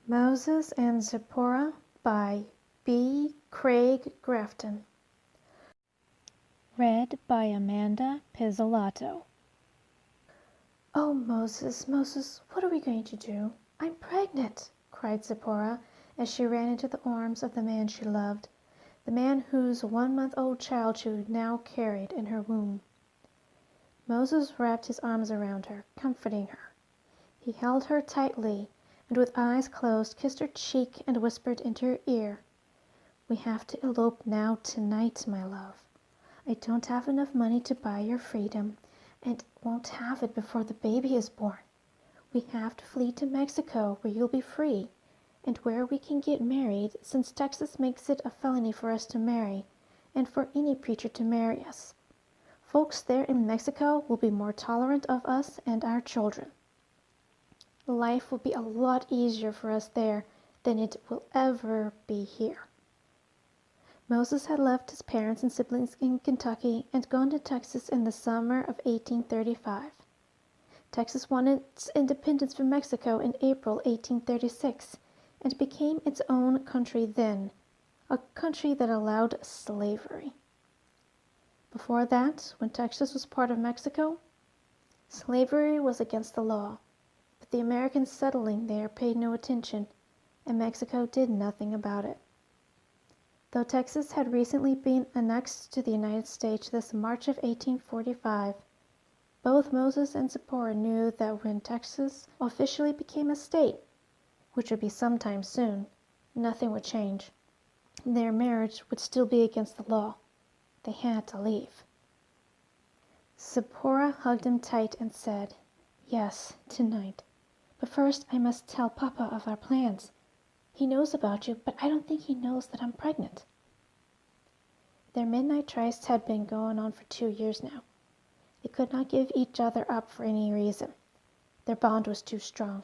Moses and Zipporah by B. Craig Grafton. Read by Amanda Pizzolato. "Oh, Moses, Moses, what are we going to do? I'm pregnant!" cried Zipporah as she ran into the arms of the man she loved, the man whose 1-month-old child she now carried in her womb. Moses wrapped his arms around her, comforting her. He held her tightly, and with eyes closed kissed her cheek and whispered into her ear, "We have to elope now tonight, my love. I don't have enough money to buy your freedom, and won't have it before the baby is born. We have to flee to Mexico, where you'll be free, and where we can get married, since Texas makes it a felony for us to marry, and for any preacher to marry us. Folks there in Mexico will be more tolerant of us and our children. Life will be a lot easier for us there than it will ever be here." Moses had left his parents and siblings in Kentucky and gone to Texas in the summer of 1835. Texas won its independence from Mexico in April 1836 and became its own country then, a country that allowed slavery. Before that, when Texas was part of Mexico, slavery was against the law. But the Americans settling there paid no attention, and Mexico did nothing about it. Though Texas had recently been annexed to the United States this March of 1845, both Moses and Zipporah knew that when Texas officially became a state, which would be sometime soon, nothing would change. Their marriage would still be against the law. They had to leave. Zipporah hugged him tight and said, "Yes, tonight. But first I must tell Papa of our plans. He knows about you, but I don't think he knows that I'm pregnant." Their midnight tryst had been going on for 2 years now. They could not give each other up for any reason. Their bond was too strong.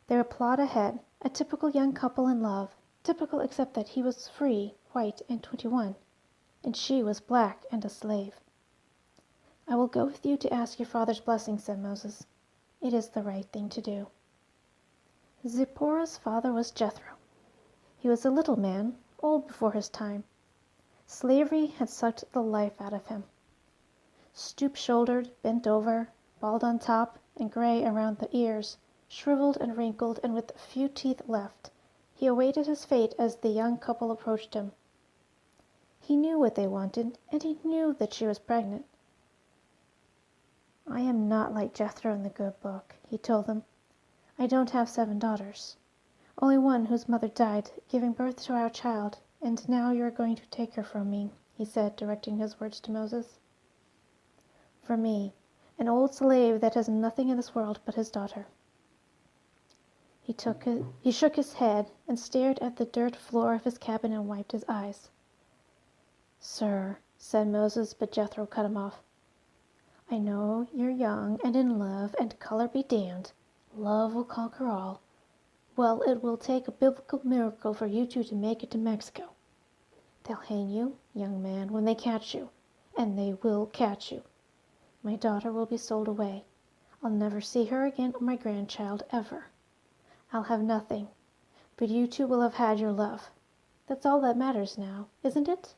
They would plod ahead, a typical young couple in love, typical except that he was free, white, and 21, and she was black and a slave. "I will go with you to ask your father's blessing," said Moses. "It is the right thing to do." Zipporah's father was Jethro. He was a little man, old before his time. Slavery had sucked the life out of him. Stoop-shouldered, bent over, bald on top, and gray around the ears, shriveled and wrinkled and with few teeth left, he awaited his fate as the young couple approached him. He knew what they wanted, and he knew that she was pregnant. "I am not like Jethro in the good book," he told them. "I don't have 7 daughters. Only one whose mother died, giving birth to our child, and now you are going to take her from me," he said, directing his words to Moses. "From me, an old slave that has nothing in this world but his daughter." He shook his head and stared at the dirt floor of his cabin and wiped his eyes. "Sir," said Moses, but Jethro cut him off. "I know you're young and in love, and color be damned. Love will conquer all. Well, it will take a biblical miracle for you two to make it to Mexico. They'll hang you, young man, when they catch you, and they will catch you. My daughter will be sold away. I'll never see her again or my grandchild, ever. I'll have nothing, but you two will have had your love. That's all that matters now, isn't it?"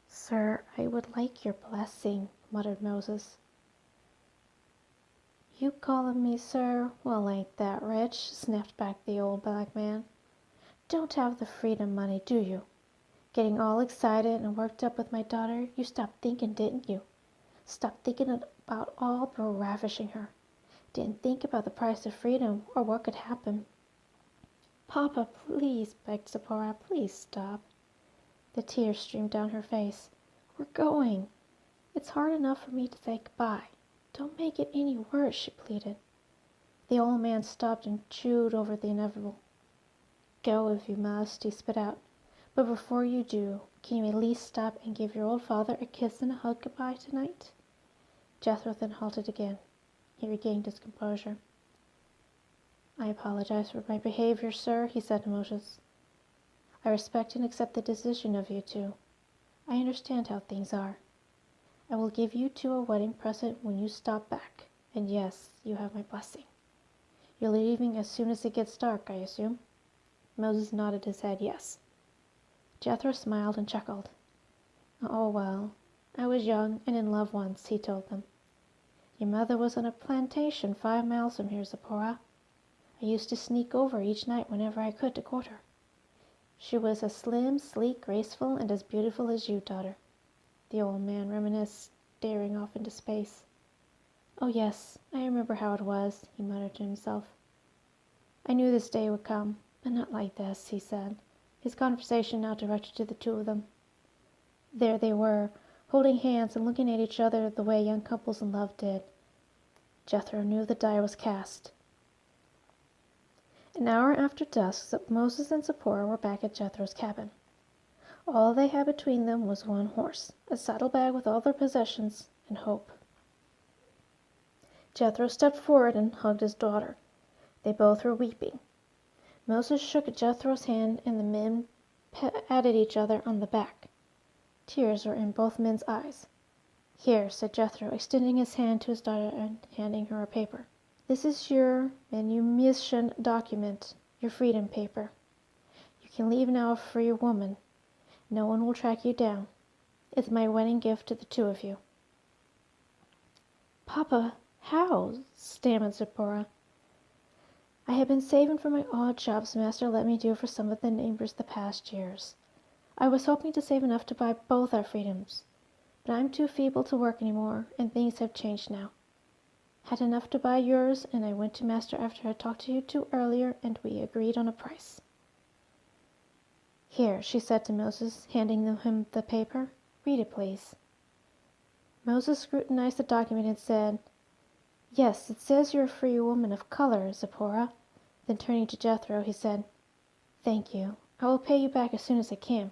"Sir, I would like your blessing," muttered Moses. "You calling me sir? Well, ain't that rich?" snapped back the old black man. "Don't have the freedom money, do you? Getting all excited and worked up with my daughter, you stopped thinking, didn't you? Stopped thinking about all but ravishing her. Didn't think about the price of freedom or what could happen." "Papa, please," begged Zipporah, "please stop." The tears streamed down her face. "We're going. It's hard enough for me to say goodbye. Don't make it any worse," she pleaded. The old man stopped and chewed over the inevitable. "Go if you must," he spit out. "But before you do, can you at least stop and give your old father a kiss and a hug goodbye tonight?" Jethro then halted again. He regained his composure. "I apologize for my behavior, sir," he said to Moses. "I respect and accept the decision of you two. I understand how things are. I will give you two a wedding present when you stop back, and yes, you have my blessing. You're leaving as soon as it gets dark, I assume?" Moses nodded his head yes. Jethro smiled and chuckled. "Oh, well, I was young and in love once," he told them. "Your mother was on a plantation 5 miles from here, Zipporah. I used to sneak over each night whenever I could to court her. She was as slim, sleek, graceful, and as beautiful as you, daughter." The old man reminisced, staring off into space. "Oh, yes, I remember how it was," he muttered to himself. "I knew this day would come, but not like this," he said, his conversation now directed to the two of them. There they were, holding hands and looking at each other the way young couples in love did. Jethro knew the die was cast. An hour after dusk, Moses and Zipporah were back at Jethro's cabin. All they had between them was one horse, a saddlebag with all their possessions, and hope. Jethro stepped forward and hugged his daughter. They both were weeping. Moses shook Jethro's hand, and the men patted each other on the back. Tears were in both men's eyes. "Here," said Jethro, extending his hand to his daughter and handing her a paper. "This is your manumission document, your freedom paper. You can leave now a free woman. No one will track you down. It's my wedding gift to the two of you." "Papa, how?" stammered Zipporah. "I have been saving for my odd jobs Master let me do for some of the neighbors the past years. I was hoping to save enough to buy both our freedoms, but I'm too feeble to work any more, and things have changed now. Had enough to buy yours, and I went to Master after I talked to you two earlier, and we agreed on a price." "Here," she said to Moses, handing him the paper. "Read it, please." Moses scrutinized the document and said, "Yes, it says you're a free woman of color, Zipporah." Then turning to Jethro, he said, "Thank you. I will pay you back as soon as I can."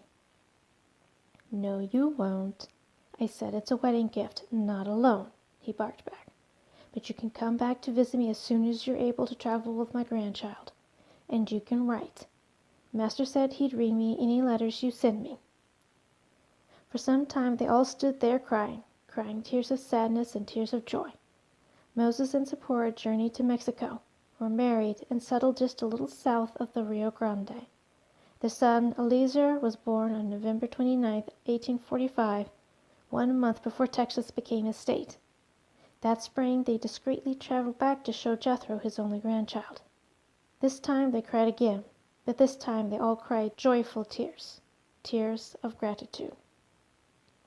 "No, you won't. I said it's a wedding gift, not a loan," he barked back. "But you can come back to visit me as soon as you're able to travel with my grandchild. And you can write. Master said he'd read me any letters you send me." For some time they all stood there crying tears of sadness and tears of joy. Moses and Zipporah journeyed to Mexico, were married, and settled just a little south of the Rio Grande. Their son Eliezer was born on November 29th, 1845, 1 month before Texas became a state. That spring they discreetly traveled back to show Jethro his only grandchild. This time they cried again, but this time they all cried joyful tears, tears of gratitude.